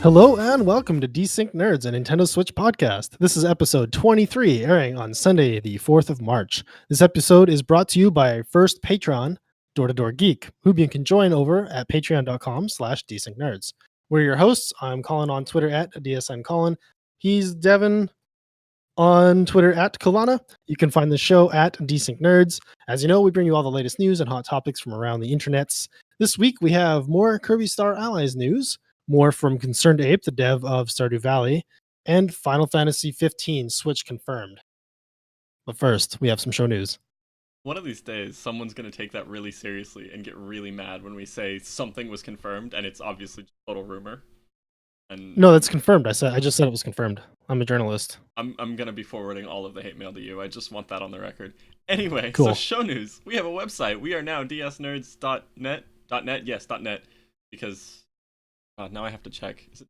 Hello and welcome to Desynced Nerds, a Nintendo Switch podcast. This is episode 23, airing on Sunday, the 4th of March. This episode is brought to you by our first patron, Door to Door Geek, who you can join over at patreon.com/desyncednerds. We're your hosts. I'm Colin on Twitter at DSNColin. He's Devon on Twitter at Kalana. You can find the show at Desynced Nerds. As you know, we bring you all the latest news and hot topics from around the internets. This week we have more Kirby Star Allies news, more from ConcernedApe, the dev of Stardew Valley, and Final Fantasy 15 Switch confirmed. But first, we have some show news. One of these days, someone's going to take that really seriously and get really mad when we say something was confirmed and it's obviously just total rumor. And No, that's confirmed. I just said it was confirmed. I'm a journalist. I'm going to be forwarding all of the hate mail to you. I just want that on the record. Anyway, Cool. So show news. We have a website. We are now dsnerds.net. Yes, .net. Because now I have to check. Is it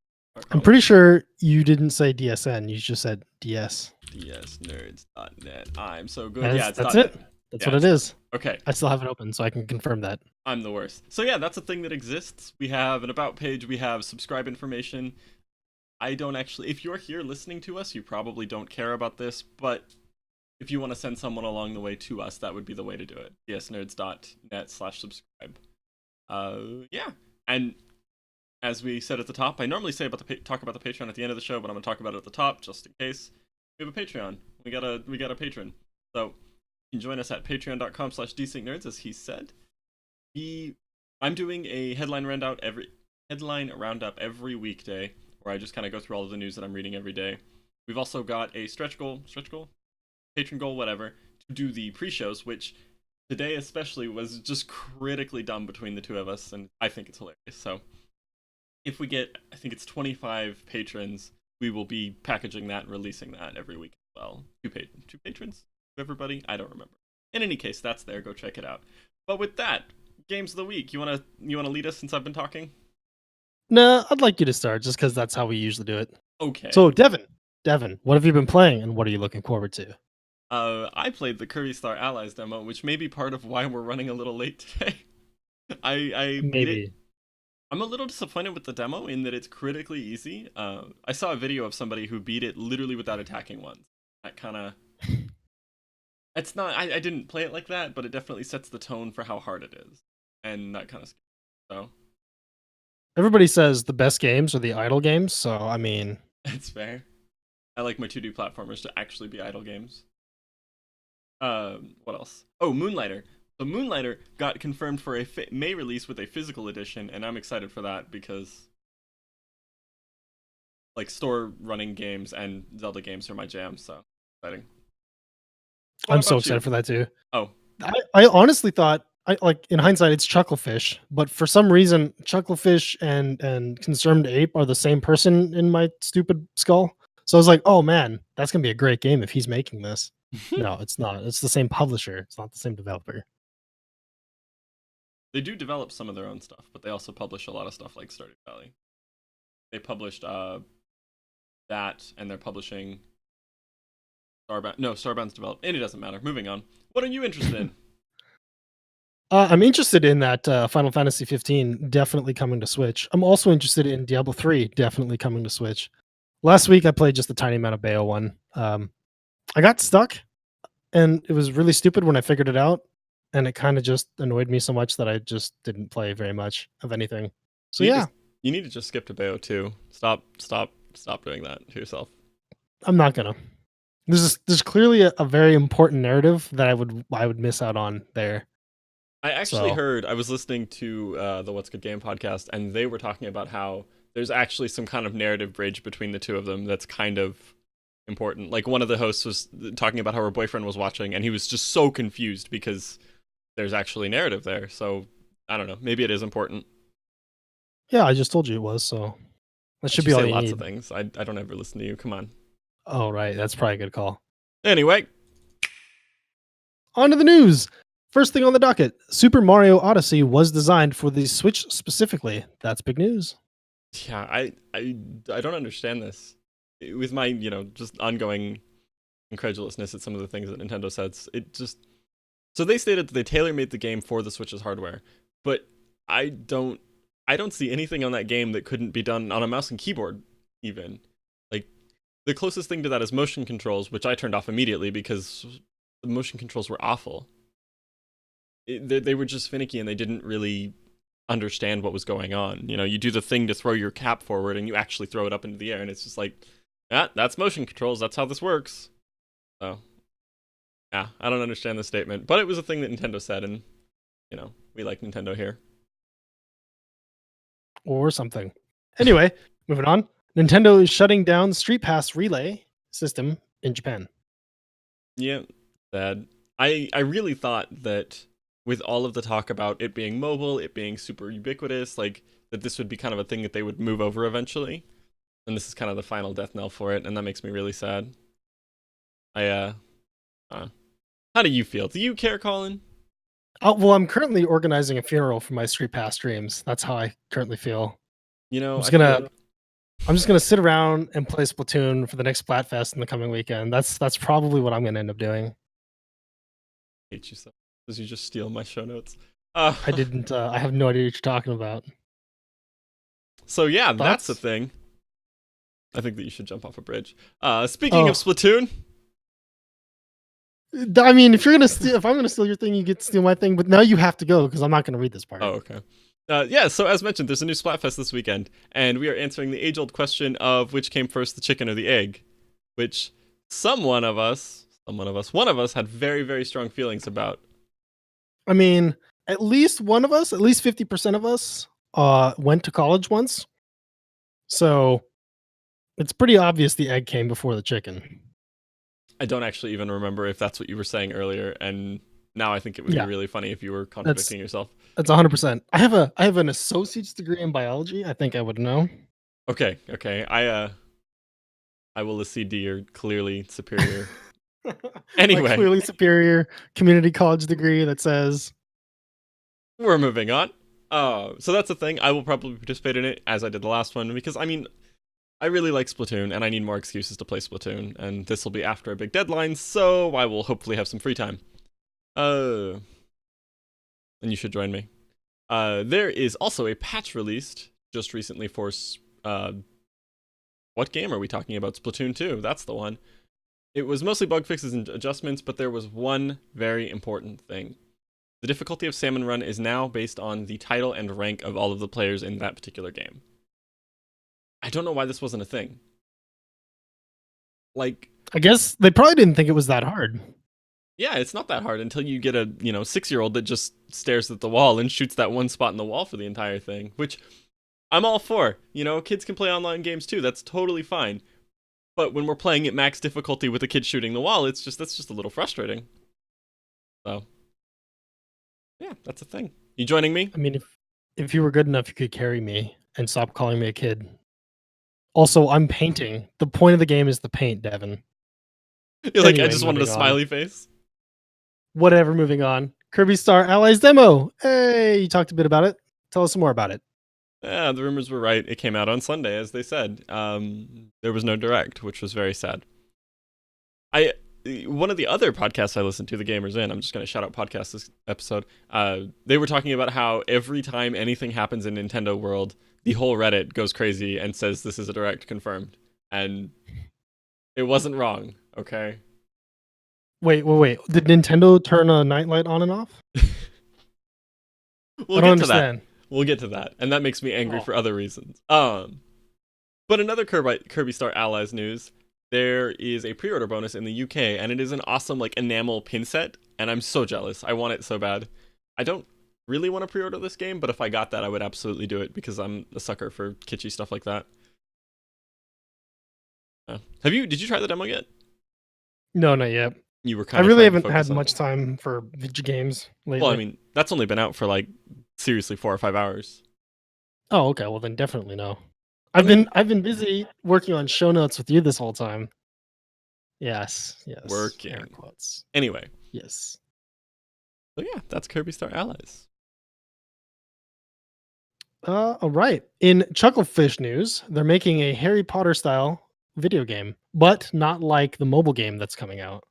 I'm pretty sure you didn't say DSN. You just said DS. dsnerds.net. I'm so good. That's it's it. .net. That's what it is. Okay. I still have it open, so I can confirm that. I'm the worst. So yeah, that's a thing that exists. We have an about page. We have subscribe information. I don't actually... If you're here listening to us, you probably don't care about this, but if you want to send someone along the way to us, that would be the way to do it. dsnerds.net/subscribe. Yeah. And as we said at the top, I normally say about talk about the Patreon at the end of the show, but I'm going to talk about it at the top just in case. We have a Patreon. We got a patron. So you can join us at patreon.com/desyncednerds, as he said. I'm doing a headline roundup every weekday, where I just kind of go through all of the news that I'm reading every day. We've also got a patron goal, whatever, to do the pre-shows, which today especially was just critically dumb between the two of us, and I think it's hilarious. So if we get, I think it's 25 patrons, we will be packaging that and releasing that every week as well. Two patrons? Everybody? I don't remember. In any case, that's there. Go check it out. But with that, games of the week. You wanna lead us since I've been talking? No, I'd like you to start, just because that's how we usually do it. Okay. So, Devon, what have you been playing, and what are you looking forward to? I played the Kirby Star Allies demo, which may be part of why we're running a little late today. I Maybe. I'm a little disappointed with the demo in that it's critically easy. I saw a video of somebody who beat it literally without attacking once. That kind of... It's not... I didn't play it like that, but it definitely sets the tone for how hard it is. And that kind of scares me. So... Everybody says the best games are the idle games, so, I mean... It's fair. I like my 2D platformers to actually be idle games. What else? Oh, Moonlighter. So Moonlighter got confirmed for a May release with a physical edition, and I'm excited for that because... like, store-running games and Zelda games are my jam, so exciting. I'm so excited for that too. Oh. I honestly thought, in hindsight, it's Chucklefish, but for some reason, Chucklefish and ConcernedApe are the same person in my stupid skull. So I was like, oh man, that's going to be a great game if he's making this. No, it's not. It's the same publisher. It's not the same developer. They do develop some of their own stuff, but they also publish a lot of stuff like Stardew Valley. They published that, and they're publishing Starbound. No, Starbound's developed, and it doesn't matter. Moving on. What are you interested in? I'm interested in that Final Fantasy 15 definitely coming to Switch. I'm also interested in Diablo 3 definitely coming to Switch. Last week I played just a tiny amount of Bayo 1. I got stuck, and it was really stupid when I figured it out, and it kind of just annoyed me so much that I just didn't play very much of anything. So you need to just skip to Bayo 2. Stop doing that to yourself. I'm not gonna. There's clearly a very important narrative that I would miss out on there. I actually heard, I was listening to the What's Good Game podcast, and they were talking about how there's actually some kind of narrative bridge between the two of them that's kind of important. Like, one of the hosts was talking about how her boyfriend was watching, and he was just so confused because there's actually narrative there. So, I don't know. Maybe it is important. Yeah, I just told you it was, so that should be all you lots need. Of things. I don't ever listen to you. Come on. Oh, right. That's probably a good call. Anyway. On to the news. First thing on the docket, Super Mario Odyssey was designed for the Switch specifically. That's big news. Yeah, I don't understand this. With my, just ongoing incredulousness at some of the things that Nintendo says, so they stated that they tailor-made the game for the Switch's hardware, but I don't I don't see anything on that game that couldn't be done on a mouse and keyboard, even. Like, the closest thing to that is motion controls, which I turned off immediately because the motion controls were awful. They were just finicky and they didn't really understand what was going on. You know, you do the thing to throw your cap forward and you actually throw it up into the air, and it's just like, that's motion controls, that's how this works. So, yeah, I don't understand the statement, but it was a thing that Nintendo said, and, you know, we like Nintendo here. Or something. Anyway, moving on. Nintendo is shutting down Street Pass Relay system in Japan. Yeah, sad. I really thought that with all of the talk about it being mobile, it being super ubiquitous, like, that this would be kind of a thing that they would move over eventually. And this is kind of the final death knell for it, and that makes me really sad. How do you feel? Do you care, Colin? Well, I'm currently organizing a funeral for my Street Pass streams. That's how I currently feel. You know, I'm just gonna sit around and play Splatoon for the next Splatfest in the coming weekend. That's probably what I'm gonna end up doing. I hate you so because you just steal my show notes. I didn't. I have no idea what you're talking about. So yeah, Thoughts? That's the thing. I think that you should jump off a bridge. Speaking of Splatoon, I mean, if I'm gonna steal your thing, you get to steal my thing. But now you have to go because I'm not gonna read this part. Oh, okay. Yeah, so as mentioned, there's a new Splatfest this weekend, and we are answering the age-old question of which came first, the chicken or the egg, which one of us had very, very strong feelings about. I mean, at least one of us, at least 50% of us, went to college once. So it's pretty obvious the egg came before the chicken. I don't actually even remember if that's what you were saying earlier, and now I think it would be really funny if you were contradicting yourself. That's 100%. I have an associate's degree in biology. I think I would know. Okay. I will accede to your clearly superior. Anyway, my clearly superior community college degree that says we're moving on. So that's the thing. I will probably participate in it as I did the last one because I mean, I really like Splatoon and I need more excuses to play Splatoon, and this will be after a big deadline, so I will hopefully have some free time. And you should join me. There is also a patch released just recently for what game are we talking about? Splatoon 2. That's the one. It was mostly bug fixes and adjustments, but there was one very important thing. The difficulty of Salmon Run is now based on the title and rank of all of the players in that particular game. I don't know why this wasn't a thing. Like, I guess they probably didn't think it was that hard. Yeah, it's not that hard until you get a, 6-year-old that just stares at the wall and shoots that one spot in the wall for the entire thing, which I'm all for. Kids can play online games too. That's totally fine. But when we're playing at max difficulty with a kid shooting the wall, that's just a little frustrating. So, yeah, that's a thing. You joining me? I mean, if you were good enough, you could carry me and stop calling me a kid. Also, I'm painting. The point of the game is the paint, Devon. You're like, I just wanted a smiley face. Whatever, moving on. Kirby Star Allies demo. Hey, you talked a bit about it. Tell us some more about it. Yeah, the rumors were right. It came out on Sunday, as they said. There was no direct, which was very sad. One of the other podcasts I listened to, The Gamers In, I'm just going to shout out podcasts this episode, they were talking about how every time anything happens in Nintendo World, the whole Reddit goes crazy and says this is a direct confirmed. And it wasn't wrong, okay? Wait. Did Nintendo turn a nightlight on and off? We'll get to that. We'll get to that. And that makes me angry for other reasons. But another Kirby Star Allies news, there is a pre-order bonus in the UK, and it is an awesome enamel pin set, and I'm so jealous. I want it so bad. I don't really want to pre-order this game, but if I got that, I would absolutely do it because I'm a sucker for kitschy stuff like that. Did you try the demo yet? No, not yet. You were kind of I really haven't had much time for video games lately. Well, I mean, that's only been out for seriously 4 or 5 hours. Oh, okay. Well, then definitely no. I've been busy working on show notes with you this whole time. Yes. Working. Air quotes. Anyway. Yes. So yeah, that's Kirby Star Allies. All right. In Chucklefish news, they're making a Harry Potter style video game, but not like the mobile game that's coming out.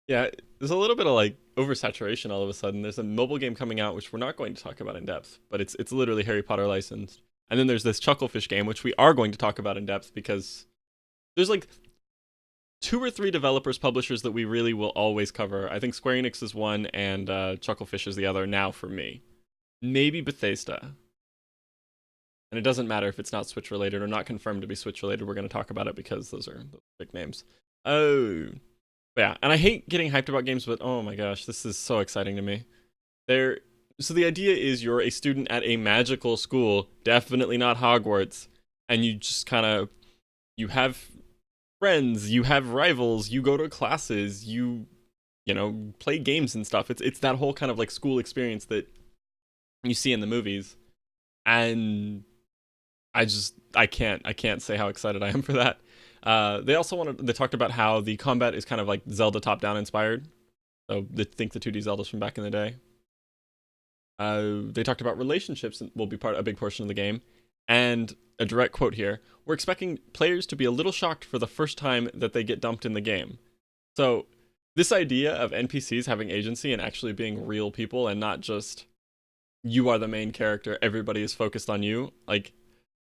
Yeah, there's a little bit of like oversaturation all of a sudden. There's a mobile game coming out which we're not going to talk about in depth, but it's literally Harry Potter licensed. And then there's this Chucklefish game which we are going to talk about in depth because there's like 2 or 3 developers, publishers that we really will always cover. I think Square Enix is one and Chucklefish is the other now for me. Maybe Bethesda. And it doesn't matter if it's not Switch related or not confirmed to be Switch related. We're going to talk about it because those are big names. Oh, yeah. And I hate getting hyped about games, but oh my gosh, this is so exciting to me. So the idea is you're a student at a magical school, definitely not Hogwarts, and you just kind of, you have friends, you have rivals, you go to classes, you know, play games and stuff. It's that whole kind of like school experience that you see in the movies. And I can't say how excited I am for that. They talked about how the combat is kind of like Zelda top-down inspired. So they think the 2D Zeldas from back in the day. They talked about relationships will be a big portion of the game. And a direct quote here, we're expecting players to be a little shocked for the first time that they get dumped in the game. So this idea of NPCs having agency and actually being real people and not just you are the main character, everybody is focused on you, like,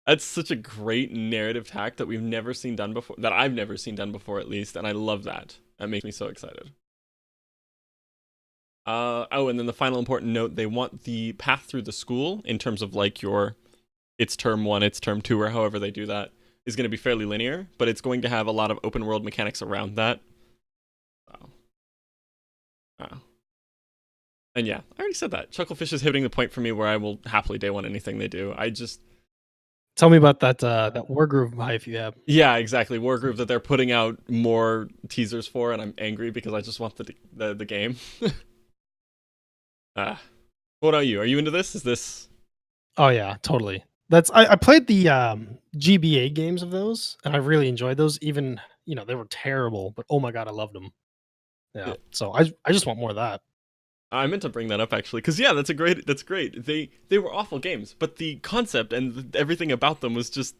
that's such a great narrative tack that we've never seen done before, that I've never seen done before at least, and I love that. That makes me so excited. And then the final important note, they want the path through the school in terms of like it's term 1, it's term 2, or however they do that, is going to be fairly linear, but it's going to have a lot of open world mechanics around that. And yeah, I already said that. Chucklefish is hitting the point for me where I will happily day one anything they do. Tell me about that Wargroove hype you have. Yeah, exactly. Wargroove that they're putting out more teasers for, and I'm angry because I just want the game. What about you? Are you into this? Is this? Oh yeah, totally. I played the GBA games of those, and I really enjoyed those. Even they were terrible, but oh my god, I loved them. Yeah. So I just want more of that. I meant to bring that up actually, because yeah, that's great. They were awful games, but the concept and everything about them was just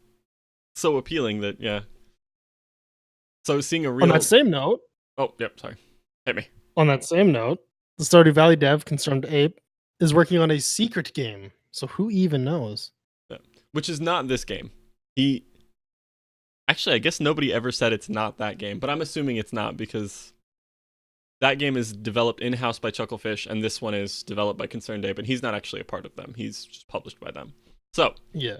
so appealing that yeah. So seeing a real. On that same note. Oh, yep. Sorry, hit me. On that same note, the Stardew Valley dev ConcernedApe is working on a secret game. So who even knows? Yeah. Which is not this game. Actually, I guess nobody ever said it's not that game, but I'm assuming it's not because that game is developed in-house by Chucklefish, and this one is developed by ConcernedApe, and he's not actually a part of them. He's just published by them. So, yeah.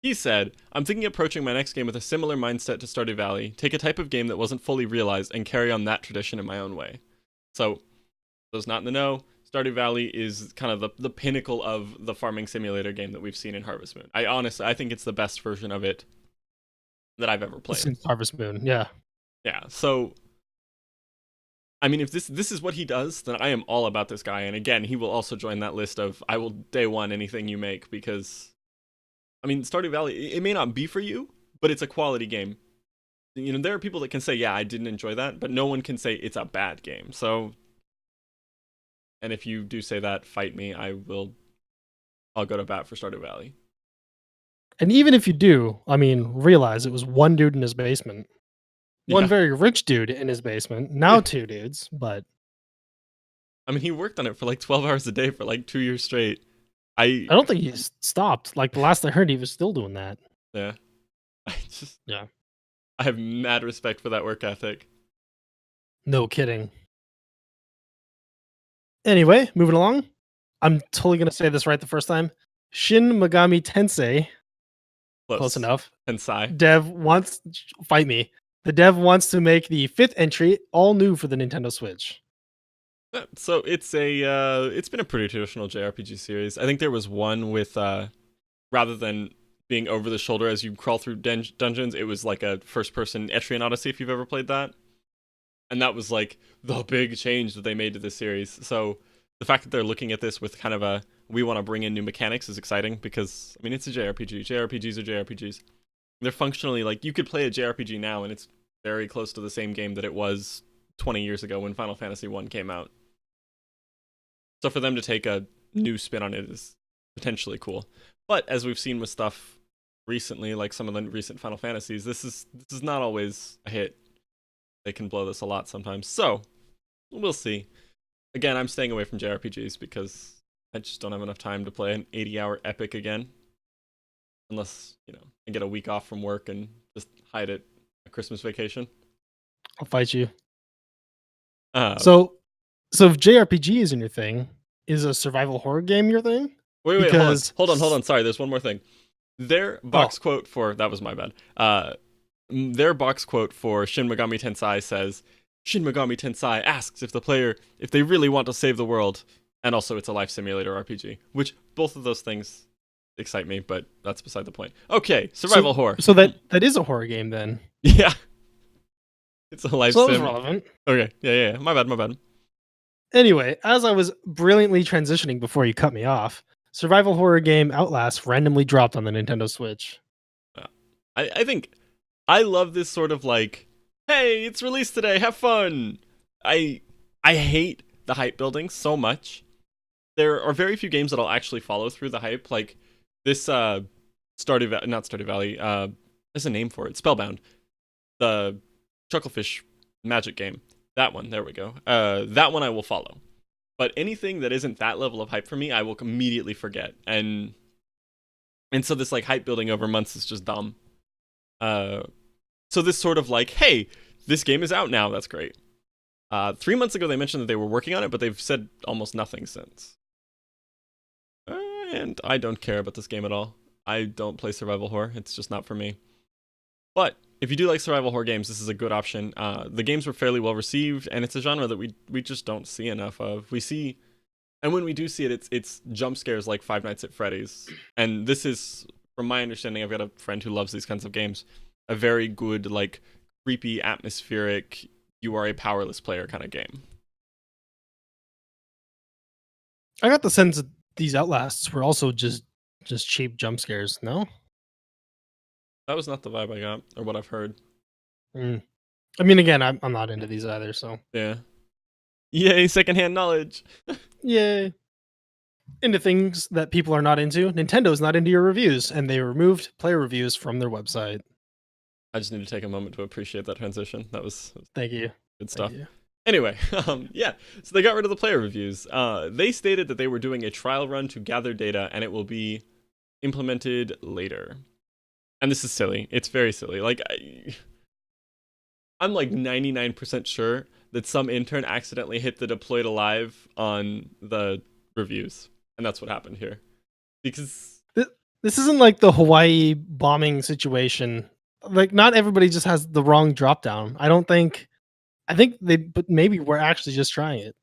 He said, I'm thinking of approaching my next game with a similar mindset to Stardew Valley, take a type of game that wasn't fully realized, and carry on that tradition in my own way. So, those not in the know, Stardew Valley is kind of the pinnacle of the farming simulator game that we've seen in Harvest Moon. I think it's the best version of it that I've ever played. Since Harvest Moon, yeah. Yeah, so I mean, if this is what he does, then I am all about this guy. And again, he will also join that list of I will day one anything you make because, I mean, Stardew Valley, it may not be for you, but it's a quality game. There are people that can say, yeah, I didn't enjoy that, but no one can say it's a bad game. So, and if you do say that, fight me. I'll go to bat for Stardew Valley. And even if you do, I mean, realize it was one dude in his basement. One very rich dude in his basement. Now 2 dudes, but I mean, he worked on it for like 12 hours a day for like 2 years straight. I don't think he stopped. Like the last I heard, he was still doing that. Yeah. Yeah. I have mad respect for that work ethic. No kidding. Anyway, moving along. I'm totally going to say this right the first time. Shin Megami Tensei. Close enough. Tensei. Dev wants fight me. The dev wants to make the 5th entry all new for the Nintendo Switch. So it's been a pretty traditional JRPG series. I think there was one with rather than being over the shoulder as you crawl through dungeons, it was like a first-person Etrian Odyssey if you've ever played that. And that was like the big change that they made to this series. So the fact that they're looking at this with kind of we want to bring in new mechanics is exciting because I mean it's a JRPG. JRPGs are JRPGs. They're functionally like you could play a JRPG now and it's very close to the same game that it was 20 years ago when Final Fantasy 1 came out. So for them to take a new spin on it is potentially cool. But as we've seen with stuff recently, like some of the recent Final Fantasies, this is not always a hit. They can blow this a lot sometimes. So We'll see. Again, I'm staying away from JRPGs because I just don't have enough time to play an 80-hour epic again. Unless, I get a week off from work and just hide it a Christmas vacation. I'll fight you. Uh, So if JRPG isn't your thing, is a survival horror game your thing? wait, hold on. Sorry, there's one more thing. Their box quote for that was my bad. Their box quote for Shin Megami Tensei says, "Shin Megami Tensei asks if they really want to save the world, and also it's a life simulator RPG." Which both of those things excite me, but that's beside the point. Okay, survival horror. So that is a horror game then. Yeah, it's a life sim. That was relevant. Okay, yeah. My bad. Anyway, as I was brilliantly transitioning before you cut me off, survival horror game Outlast randomly dropped on the Nintendo Switch. I think I love this sort of like, hey, it's released today, have fun. I hate the hype building so much. There are very few games that I'll actually follow through the hype. Like this not Stardew Valley, there's a name for it, Spellbound. The Chucklefish magic game. That one, there we go. That one I will follow. But anything that isn't that level of hype for me, I will immediately forget. And so this like hype building over months is just dumb. So this sort of like, hey, this game is out now, that's great. 3 months ago they mentioned that they were working on it, but they've said almost nothing since. And I don't care about this game at all. I don't play survival horror, it's just not for me. But if you do like survival horror games, this is a good option. The games were fairly well received, and it's a genre that we just don't see enough of. And when we do see it, it's jump scares like Five Nights at Freddy's. And this is, from my understanding, I've got a friend who loves these kinds of games, a very good, like, creepy, atmospheric, you are a powerless player kind of game. I got the sense that these Outlasts were also just cheap jump scares, no? That was not the vibe I got, or what I've heard. I mean, again, I'm not into these either, so. Yeah. Yay, secondhand knowledge. Yay. Into things that people are not into. Nintendo's not into your reviews, and they removed player reviews from their website. I just need to take a moment to appreciate that transition. That was Thank you. Good stuff. Thank you. Anyway, yeah, so they got rid of the player reviews. They stated that they were doing a trial run to gather data, and it will be implemented later. And this is silly. It's very silly. Like, I'm like 99% sure that some intern accidentally hit the deploy to live on the reviews. And that's what happened here. Because this isn't like the Hawaii bombing situation. Like, not everybody just has the wrong drop down. But maybe we're actually just trying it.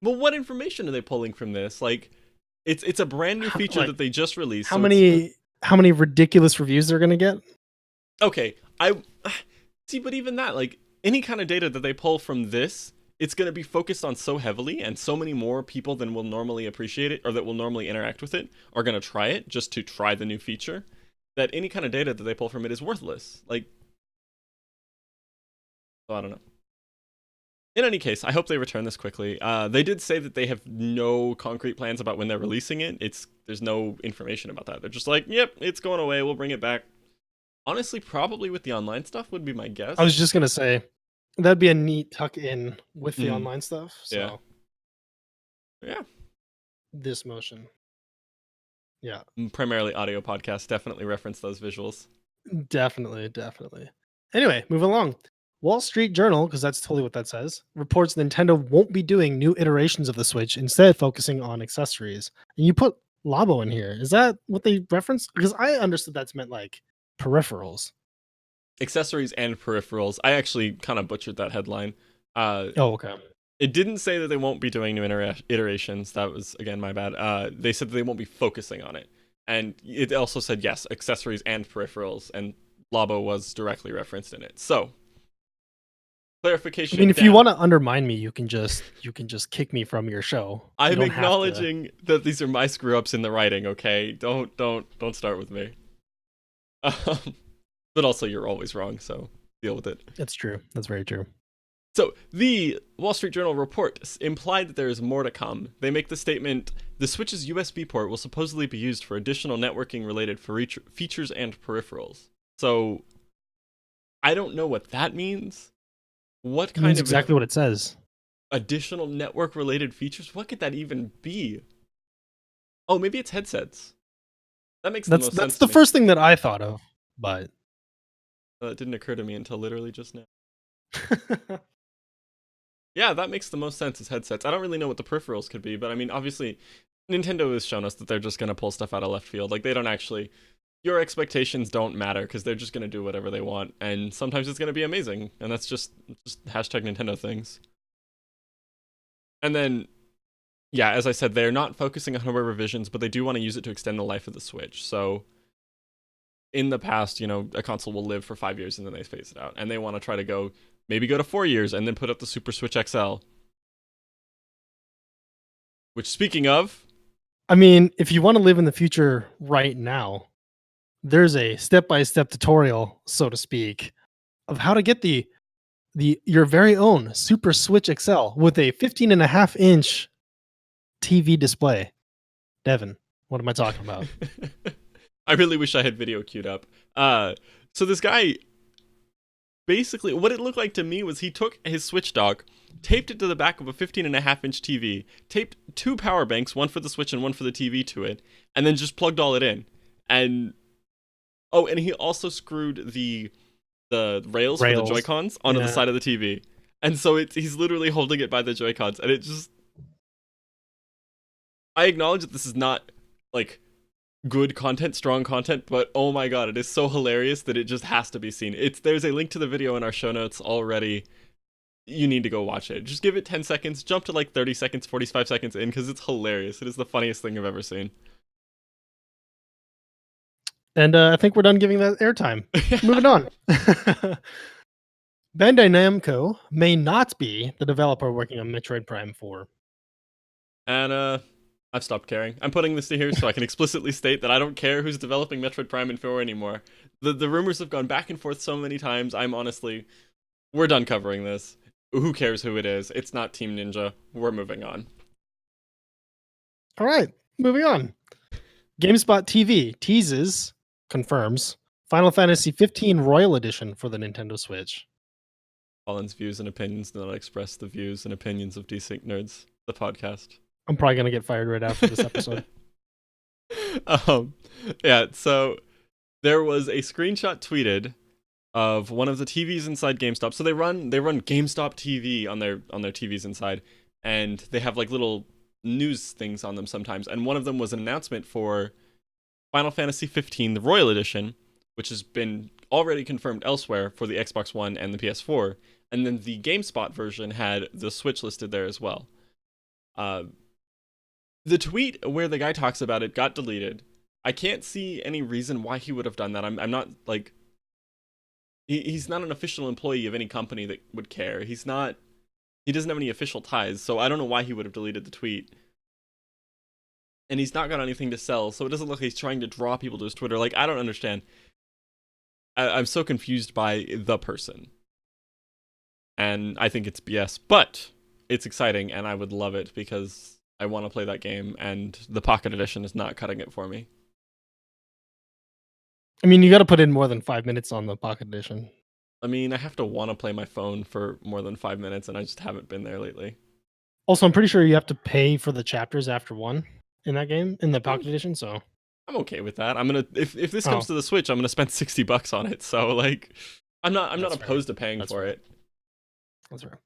Well, what information are they pulling from this? Like, it's a brand new feature that they just released. How many ridiculous reviews they're gonna get? Okay, I see, but even that, like, any kind of data that they pull from this, it's going to be focused on so heavily, and so many more people than will normally appreciate it, or that will normally interact with it, are going to try it just to try the new feature, that any kind of data that they pull from it is worthless. Like, so I don't know. In any case, I hope they return this quickly. They did say that they have no concrete plans about when they're releasing it. There's no information about that. They're just like, yep, it's going away, we'll bring it back. Honestly, probably with the online stuff would be my guess. I was just going to say, that'd be a neat tuck in with the online stuff. So. Yeah. This motion. Yeah. Primarily audio podcasts definitely reference those visuals. Definitely. Anyway, moving along. Wall Street Journal, because that's totally what that says, reports Nintendo won't be doing new iterations of the Switch, instead focusing on accessories. And you put Labo in here. Is that what they referenced? Because I understood that's meant like peripherals. Accessories and peripherals. I actually kind of butchered that headline. Okay. It didn't say that they won't be doing new iterations. That was, again, my bad. They said that they won't be focusing on it. And it also said, yes, accessories and peripherals, and Labo was directly referenced in it. So, clarification. I mean, if you want to undermine me, you can just kick me from your show. I'm acknowledging that these are my screw-ups in the writing, okay? Don't start with me. But also, you're always wrong, so deal with it. That's true. That's very true. So, the Wall Street Journal report implied that there is more to come. They make the statement, the Switch's USB port will supposedly be used for additional networking-related features and peripherals. So, I don't know what that means. What kind of... exactly what it says. additional network-related features. What could that even be? Oh, maybe it's headsets. That makes the most sense That's to the me. first thing that I thought of, but It didn't occur to me until literally just now. Yeah, that makes the most sense as headsets. I don't really know what the peripherals could be, but I mean, obviously, Nintendo has shown us that they're just going to pull stuff out of left field. Like, they don't actually... Your expectations don't matter, because they're just going to do whatever they want, and sometimes it's going to be amazing, and that's just hashtag Nintendo things. And then, yeah, as I said, they're not focusing on hardware revisions, but they do want to use it to extend the life of the Switch. So, in the past, you know, a console will live for 5 years and then they phase it out. And they want to try to maybe go to 4 years and then put up the Super Switch XL. Which, speaking of... I mean, if you want to live in the future right now, there's a step-by-step tutorial, so to speak, of how to get your very own Super Switch XL with a 15.5-inch TV display. Devin, what am I talking about? I really wish I had video queued up. So this guy, basically, what it looked like to me was he took his Switch dock, taped it to the back of a 15.5-inch TV, taped 2 power banks, one for the Switch and one for the TV to it, and then just plugged all it in. And and he also screwed the rails for the Joy-Cons onto the side of the TV. And so he's literally holding it by the Joy-Cons, and it just... I acknowledge that this is not, like, good content, strong content, but oh my god, it is so hilarious that it just has to be seen. There's a link to the video in our show notes already. You need to go watch it. Just give it 10 seconds, jump to like 30 seconds, 45 seconds in, because it's hilarious. It is the funniest thing I've ever seen. And I think we're done giving that airtime. Moving on. Bandai Namco may not be the developer working on Metroid Prime 4. And I've stopped caring. I'm putting this to here so I can explicitly state that I don't care who's developing Metroid Prime and 4 anymore. The rumors have gone back and forth so many times. We're done covering this. Who cares who it is? It's not Team Ninja. We're moving on. All right, moving on. GameSpot TV confirms Final Fantasy 15 Royal Edition for the Nintendo Switch. Colin's views and opinions do not express the views and opinions of Desynced Nerds, the podcast. I'm probably going to get fired right after this episode. Yeah, so there was a screenshot tweeted of one of the TVs inside GameStop. So they run GameStop TV on their TVs inside, and they have like little news things on them sometimes. And one of them was an announcement for Final Fantasy 15, the Royal Edition, which has been already confirmed elsewhere for the Xbox One and the PS4. And then the GameSpot version had the Switch listed there as well. The tweet where the guy talks about it got deleted. I can't see any reason why he would have done that. I'm not like... He's not an official employee of any company that would care. He doesn't have any official ties, so I don't know why he would have deleted the tweet. And he's not got anything to sell, so it doesn't look like he's trying to draw people to his Twitter. Like, I don't understand. I'm so confused by the person. And I think it's BS, but it's exciting, and I would love it because I want to play that game, and the Pocket Edition is not cutting it for me. I mean, you got to put in more than 5 minutes on the Pocket Edition. I mean, I have to want to play my phone for more than 5 minutes, and I just haven't been there lately. Also, I'm pretty sure you have to pay for the chapters after one in that game, in the Pocket Edition, so... I'm okay with that. If this comes to the Switch, I'm gonna spend $60 on it. So like, I'm not opposed to paying for it. That's right.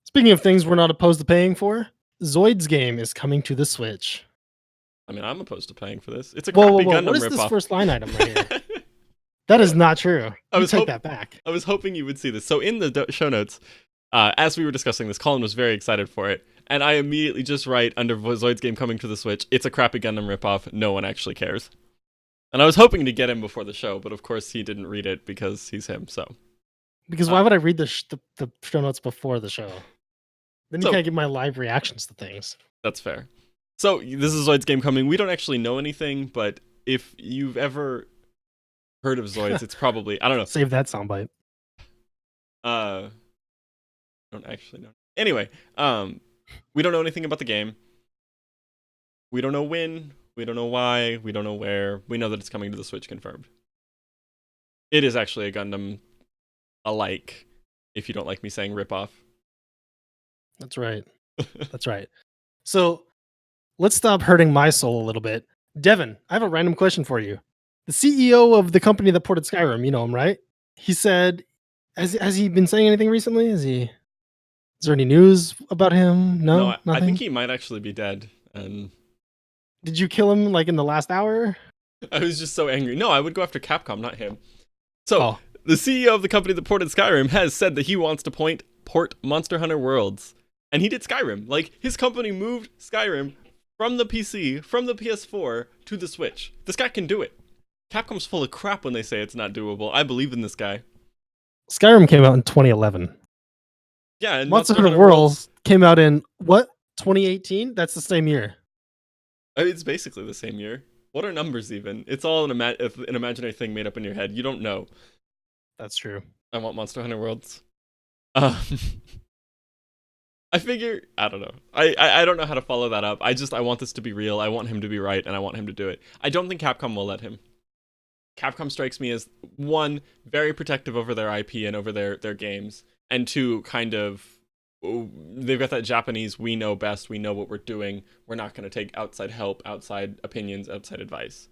Speaking of things we're not opposed to paying for, Zoid's game is coming to the Switch. I mean, I'm opposed to paying for this. It's a crappy Gundam ripoff. What is this first line item right here? That is not true. Take that back. I was hoping you would see this. So in the show notes, as we were discussing this, Colin was very excited for it. And I immediately just write under Zoid's game coming to the Switch, it's a crappy Gundam ripoff. No one actually cares. And I was hoping to get him before the show, but of course he didn't read it because he's him, so. Because why would I read the show notes before the show? Then you can't get my live reactions to things. That's fair. So, this is Zoid's game coming. We don't actually know anything, but if you've ever heard of Zoids, it's probably... I don't know. Save that soundbite. Don't actually know. Anyway, we don't know anything about the game. We don't know when. We don't know why. We don't know where. We know that it's coming to the Switch confirmed. It is actually a Gundam alike, if you don't like me saying ripoff. That's right. That's right. So let's stop hurting my soul a little bit. Devin, I have a random question for you. The CEO of the company that ported Skyrim, you know him, right? He said, has he been saying anything recently? Is there any news about him? No, No, I think nothing. he might actually be dead. And Did you kill him like in the last hour? I was just so angry. No, I would go after Capcom, not him. So, Oh, the CEO of the company that ported Skyrim has said that he wants to port Monster Hunter Worlds. And he did Skyrim. Like, his company moved Skyrim from the PC, from the PS4, to the Switch. This guy can do it. Capcom's full of crap when they say it's not doable. I believe in this guy. Skyrim came out in 2011. Yeah, and Monster Hunter Worlds came out in what? 2018? That's the same year. It's basically the same year. What are numbers even? It's all an imaginary thing made up in your head. You don't know. That's true. I want Monster Hunter Worlds. Um, I figure, I don't know. I don't know how to follow that up. I want this to be real. I want him to be right, and I want him to do it. I don't think Capcom will let him. Capcom strikes me as, one, very protective over their IP and over their games, and two, kind of, they've got that Japanese, we know best, we know what we're doing, we're not going to take outside help, outside opinions, outside advice.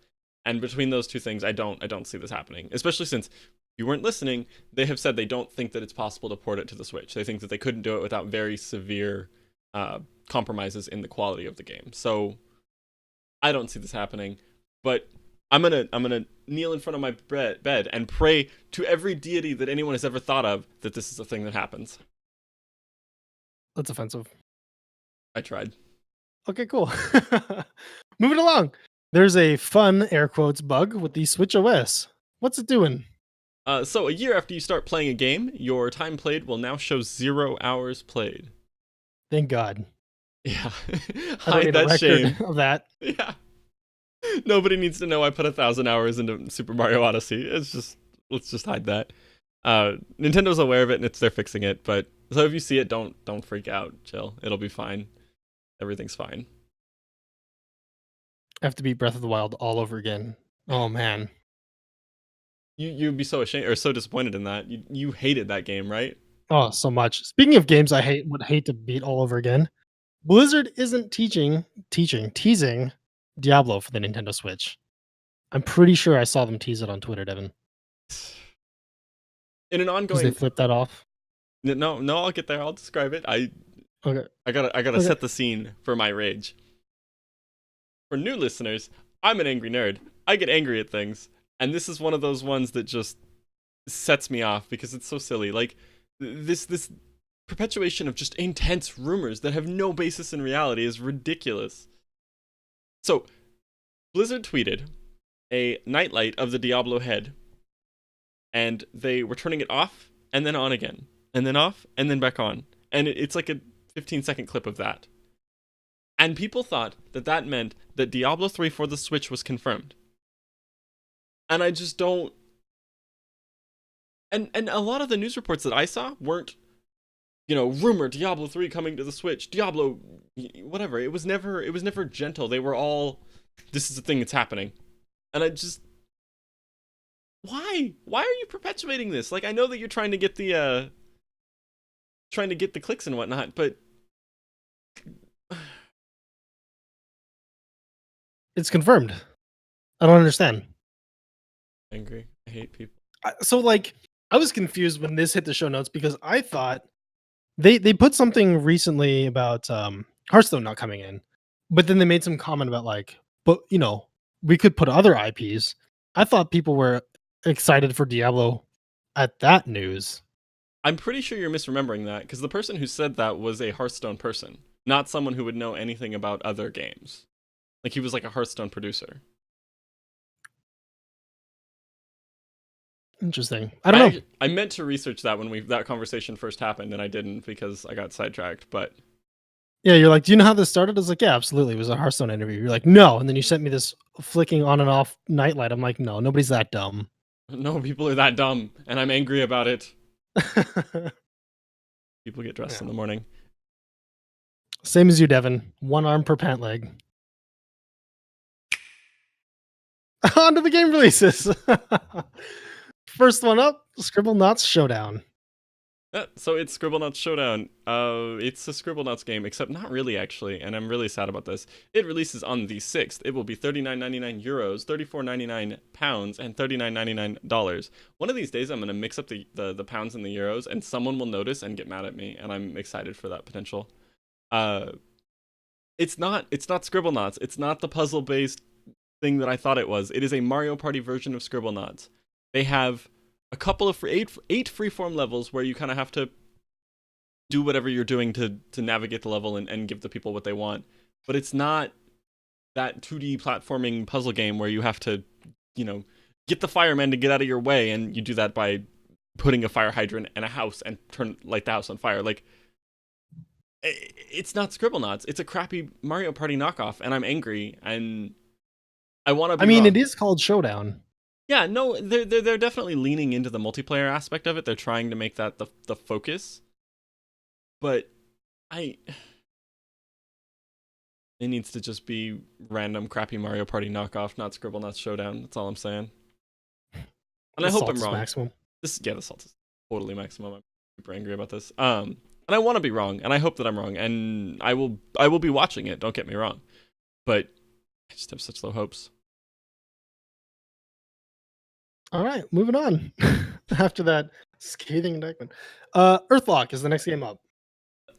And between those two things, I don't see this happening, especially since, if you weren't listening, they have said they don't think that it's possible to port it to the Switch. They think that they couldn't do it without very severe compromises in the quality of the game. So I don't see this happening, but I'm gonna kneel in front of my bed and pray to every deity that anyone has ever thought of that this is a thing that happens. That's offensive. I tried. Okay, cool. Moving along. There's a fun air quotes bug with the Switch OS. What's it doing? So a year after you start playing a game, your time played will now show 0 hours played. Thank God. Yeah. I don't need a record shame. of that. Yeah. Nobody needs to know I put 1,000 hours into Super Mario Odyssey. Let's just hide that. Nintendo's aware of it and they're fixing it, but so if you see it, don't freak out. Chill. It'll be fine. Everything's fine. I have to beat Breath of the Wild all over again. Oh man. You'd be so ashamed or so disappointed in that. You hated that game, right? Oh, so much. Speaking of games I would hate to beat all over again. Blizzard isn't teasing Diablo for the Nintendo Switch. I'm pretty sure I saw them tease it on Twitter, Devin. In an Because ongoing they flipped that off. No, I'll get there. I'll describe it. I Okay. gotta Okay. set the scene for my rage. For new listeners, I'm an angry nerd. I get angry at things, and this is one of those ones that just sets me off because it's so silly. Like this perpetuation of just intense rumors that have no basis in reality is ridiculous. So, Blizzard tweeted a nightlight of the Diablo head, and they were turning it off and then on again, and then off and then back on, and it's like a 15-second clip of that. And people thought that that meant that Diablo 3 for the Switch was confirmed. And I just don't. And a lot of the news reports that I saw weren't, rumor Diablo 3 coming to the Switch, Diablo, whatever. It was never gentle. They were all, this is the thing that's happening. And I just, why? Why are you perpetuating this? Like, I know that you're trying to get the clicks and whatnot, but It's confirmed. I don't understand. angry. I hate people. So like I was confused when this hit the show notes because I thought they put something recently about Hearthstone not coming in, but then they made some comment about like, but we could put other IPs. I thought people were excited for Diablo at that news. I'm pretty sure you're misremembering that, because the person who said that was a Hearthstone person, not someone who would know anything about other games. Like, he was like a Hearthstone producer. Interesting. I don't know. I meant to research that when that conversation first happened, and I didn't because I got sidetracked, but... Yeah, you're like, do you know how this started? I was like, yeah, absolutely. It was a Hearthstone interview. You're like, no. And then you sent me this flicking on and off nightlight. I'm like, no, nobody's that dumb. No, people are that dumb, and I'm angry about it. People get dressed in the morning. Same as you, Devin. One arm per pant leg. On to the game releases. First one up, Scribblenauts Showdown. So it's Scribblenauts Showdown. It's a Scribblenauts game, except not really actually, and I'm really sad about this. It releases on the 6th. It will be 39.99 euros, 34.99 pounds, and 39.99 dollars. One of these days, I'm gonna mix up the pounds and the euros, and someone will notice and get mad at me, and I'm excited for that potential. It's not Scribblenauts. It's not the puzzle-based thing that I thought it was. It is a Mario Party version of Scribblenauts. They have a couple of eight freeform levels where you kind of have to do whatever you're doing to navigate the level and give the people what they want. But it's not that 2D platforming puzzle game where you have to, get the fireman to get out of your way, and you do that by putting a fire hydrant in a house and light the house on fire. Like, it's not Scribblenauts. It's a crappy Mario Party knockoff, and I'm angry, and I want to be wrong. It is called Showdown. Yeah, no, they're definitely leaning into the multiplayer aspect of it. They're trying to make that the focus. But it needs to just be random crappy Mario Party knockoff, not Scribblenauts Showdown. That's all I'm saying. And I hope I'm wrong. Maximum. The salt is totally maximum. I'm super angry about this. And I want to be wrong, and I hope that I'm wrong, and I will be watching it. Don't get me wrong, but I just have such low hopes. All right, moving on. After that scathing indictment, Earthlock is the next game up.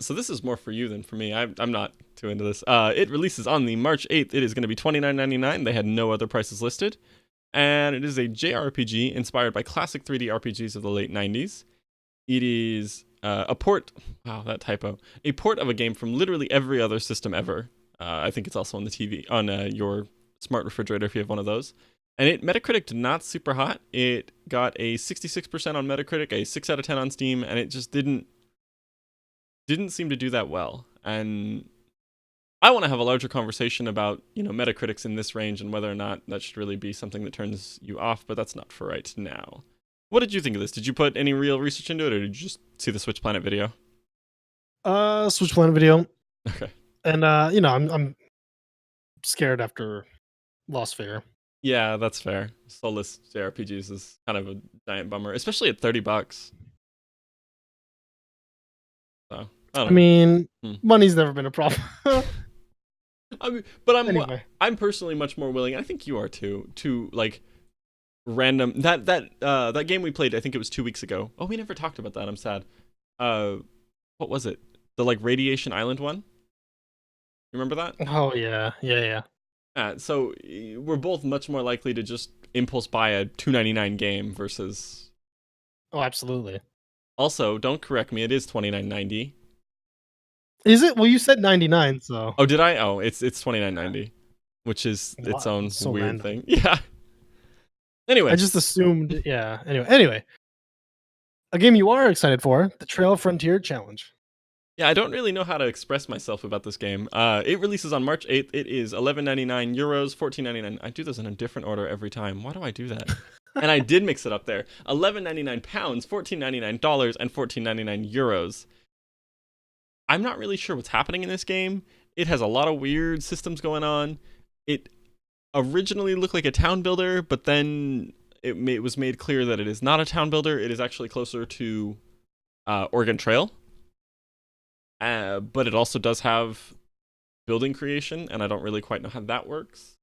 So this is more for you than for me. I'm not too into this. It releases on the March 8th. It is going to be $29.99. They had no other prices listed, and it is a JRPG inspired by classic 3D RPGs of the late 90s. It is a port. Wow, that typo. A port of a game from literally every other system ever. I think it's also on the TV on your smart refrigerator if you have one of those. And Metacritic not super hot. It got a 66% on Metacritic, a 6 out of 10 on Steam, and it just didn't seem to do that well. And I want to have a larger conversation about, Metacritics in this range and whether or not that should really be something that turns you off, but that's not for right now. What did you think of this? Did you put any real research into it, or did you just see the Switch Planet video? Switch Planet video. Okay. And I'm scared after Lost Fair. Yeah, that's fair. Soulless JRPGs is kind of a giant bummer, especially at $30. So money's never been a problem. I'm personally much more willing. I think you are too. To like random that game we played. I think it was 2 weeks ago. Oh, we never talked about that. I'm sad. What was it? The Radiation Island one. You remember that? Oh yeah. So we're both much more likely to just impulse buy a $2.99 game versus. Oh, absolutely. Also, don't correct me. It is $29.90. Is it? Well, you said 99, so. Oh, did I? Oh, it's $29.90, which is its own weird random thing. Yeah. Anyway, I just assumed. Yeah. Anyway, a game you are excited for: the Trail Frontier Challenge. Yeah, I don't really know how to express myself about this game. It releases on March 8th. It is 11.99 euros, 14.99. I do this in a different order every time. Why do I do that? And I did mix it up there. 11.99 pounds, $14.99 dollars, and 14.99 euros. I'm not really sure what's happening in this game. It has a lot of weird systems going on. It originally looked like a town builder, but then it was made clear that it is not a town builder. It is actually closer to Oregon Trail. But it also does have building creation, and I don't really quite know how that works.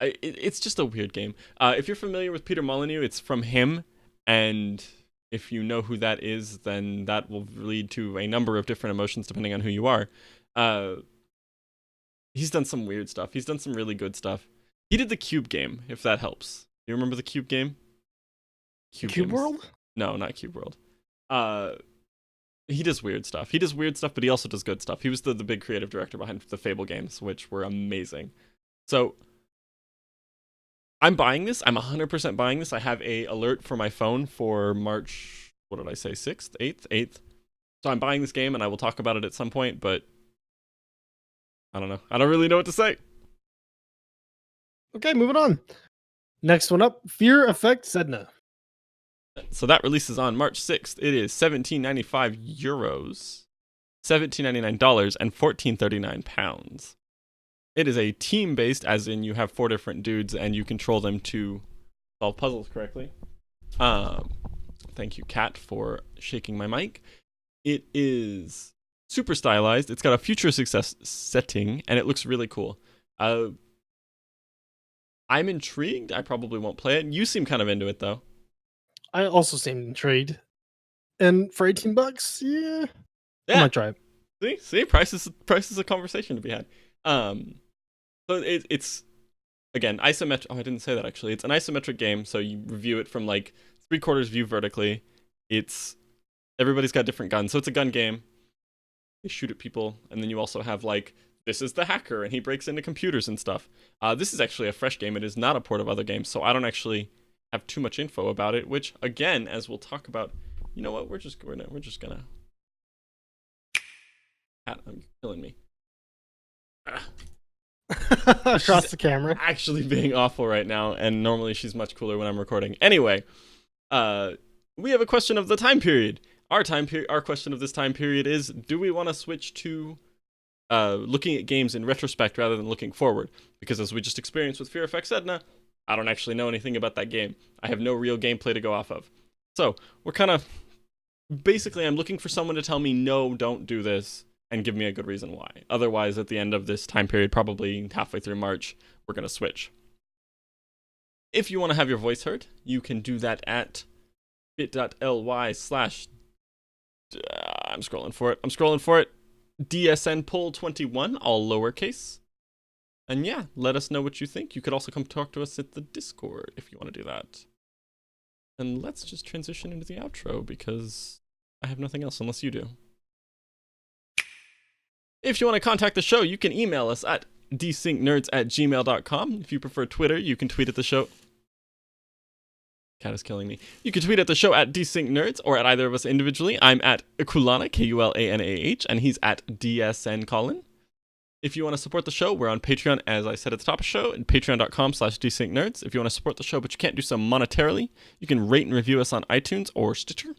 It's just a weird game. If you're familiar with Peter Molyneux, it's from him, and if you know who that is, then that will lead to a number of different emotions depending on who you are. He's done some weird stuff. He's done some really good stuff. He did the Cube game, if that helps. You remember the Cube game? Cube World? No, not Cube World. He does weird stuff. But he also does good stuff. He was the big creative director behind the Fable games, which were amazing. So I'm buying this. I'm 100% buying this. I have a alert for my phone for March, what did I say, 6th? 8th? So I'm buying this game, and I will talk about it at some point, but I don't know. I don't really know what to say. Okay, moving on. Next one up, Fear Effect Sedna. So that releases on March 6th. It is 17.95 euros, $17.99 dollars, and 14.39 pounds. It is a team-based, as in you have 4 different dudes and you control them to solve puzzles correctly. Thank you, Kat, for shaking my mic. It is super stylized. It's got a futuristic setting, and it looks really cool. I'm intrigued. I probably won't play it. You seem kind of into it, though. I also seem intrigued. And for $18, yeah, I might try it. See, price is a conversation to be had. So it's again isometric. Oh, I didn't say that actually. It's an isometric game, so you review it from like 3/4 view vertically. Everybody's got different guns, so it's a gun game. They shoot at people, and then you also have like, this is the hacker, and he breaks into computers and stuff. This is actually a fresh game. It is not a port of other games, so I don't actually have too much info about it. Which, again, as we'll talk about, you know what? We're just gonna. I'm killing me. Across the camera. Actually being awful right now, and normally she's much cooler when I'm recording. Anyway, we have a question of the time period. Our question of this time period is: do we want to switch to looking at games in retrospect rather than looking forward? Because as we just experienced with Fear FX Edna, I don't actually know anything about that game. I have no real gameplay to go off of. So we're kind of basically, I'm looking for someone to tell me no, don't do this, and give me a good reason why. Otherwise, at the end of this time period, probably halfway through March, we're going to switch. If you want to have your voice heard, you can do that at bit.ly/ I'm scrolling for it. DSN Poll 21, all lowercase. And yeah, let us know what you think. You could also come talk to us at the Discord if you want to do that. And let's just transition into the outro because I have nothing else unless you do. If you want to contact the show, you can email us at desyncednerds@gmail.com. If you prefer Twitter, you can tweet at the show. Cat is killing me. You can tweet at the show at DesyncedNerds or at either of us individually. I'm at Kulana, Kulanah, and he's at DSN Colin. If you want to support the show, we're on Patreon, as I said at the top of the show, at patreon.com/desyncednerds. If you want to support the show, but you can't do so monetarily, you can rate and review us on iTunes or Stitcher.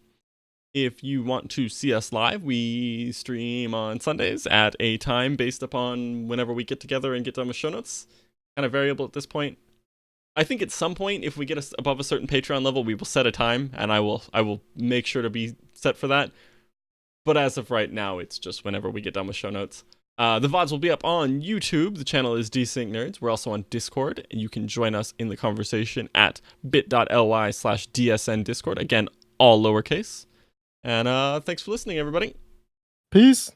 If you want to see us live, we stream on Sundays at a time based upon whenever we get together and get done with show notes. Kind of variable at this point. I think at some point, if we get us above a certain Patreon level, we will set a time, and I will make sure to be set for that. But as of right now, it's just whenever we get done with show notes. The VODs will be up on YouTube. The channel is Desynced Nerds. We're also on Discord, and you can join us in the conversation at bit.ly/DSN Discord. Again, all lowercase. And thanks for listening, everybody. Peace.